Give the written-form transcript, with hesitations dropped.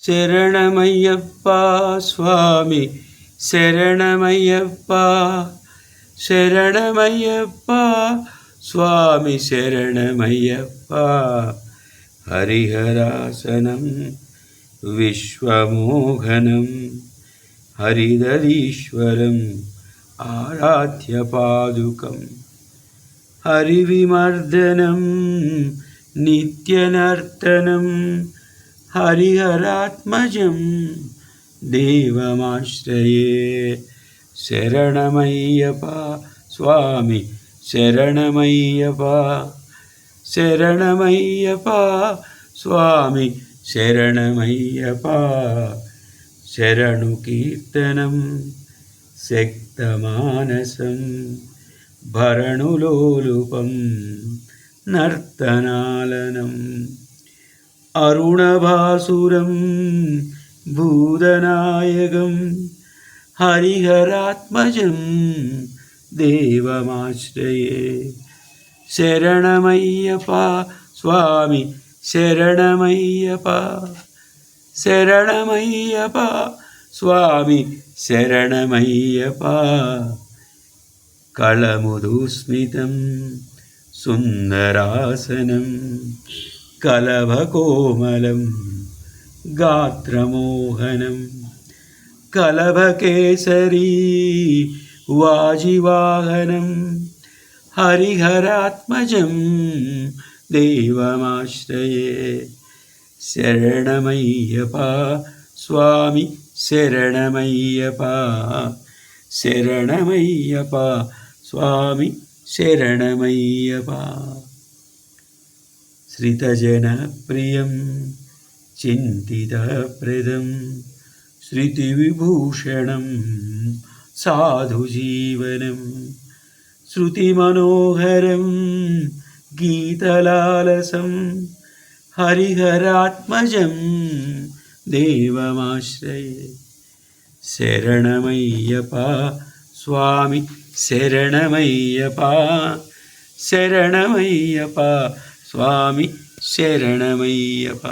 శరణమయ్యప్ప స్వామి శరణమయ్యప్ప శరణమయ్యప్ప స్వామి శరణమయ్యప్ప హరిహరాసనం విశ్వమోహనం హరిదరీశ్వరం ఆరాధ్యపాదుకం హరివిమర్దనం నిత్యనర్తనం హరిహరాత్మజం దేవమాశ్రయే శరణమయ్యప్ప స్వామి శరణమయ్యప్ప శరణమయ్యప్ప స్వామి శరణమయ్యప్ప శరణు కీర్తనం శక్తమానసం భరణులోలుపం నర్తనాలనం అరుణభాసురం భూతనాయకం హరిహరాత్మజం దేవమాశ్రయే శరణమయ్యప్ప స్వామి శరణమయ్యప్ప శరణమయ్యప్ప స్వామి శరణమయ్యప్ప కళముదూస్మితం సుందరాసనం కలభకోమలం గాత్రమోహనం కలభకేసరీ వాజివాహనం హరిహరాత్మజం దేవమాశ్రయే శరణమయ్యప్ప స్వామి శరణమయ్యప్ప శరణమయ్యప్ప స్వామి శరణమయ్యప్ప శ్రితజనప్రియం చింతితప్రదం శృతివిభూషణం సాధుజీవనం శృతిమనోహరం గీతలాలసం హరిహరాత్మజం దేవమాశ్రయే శరణమయ్యప్ప స్వామి శరణమయ్యప్ప శరణమయ్యప్ప స్వామి శరణమయ్యప్ప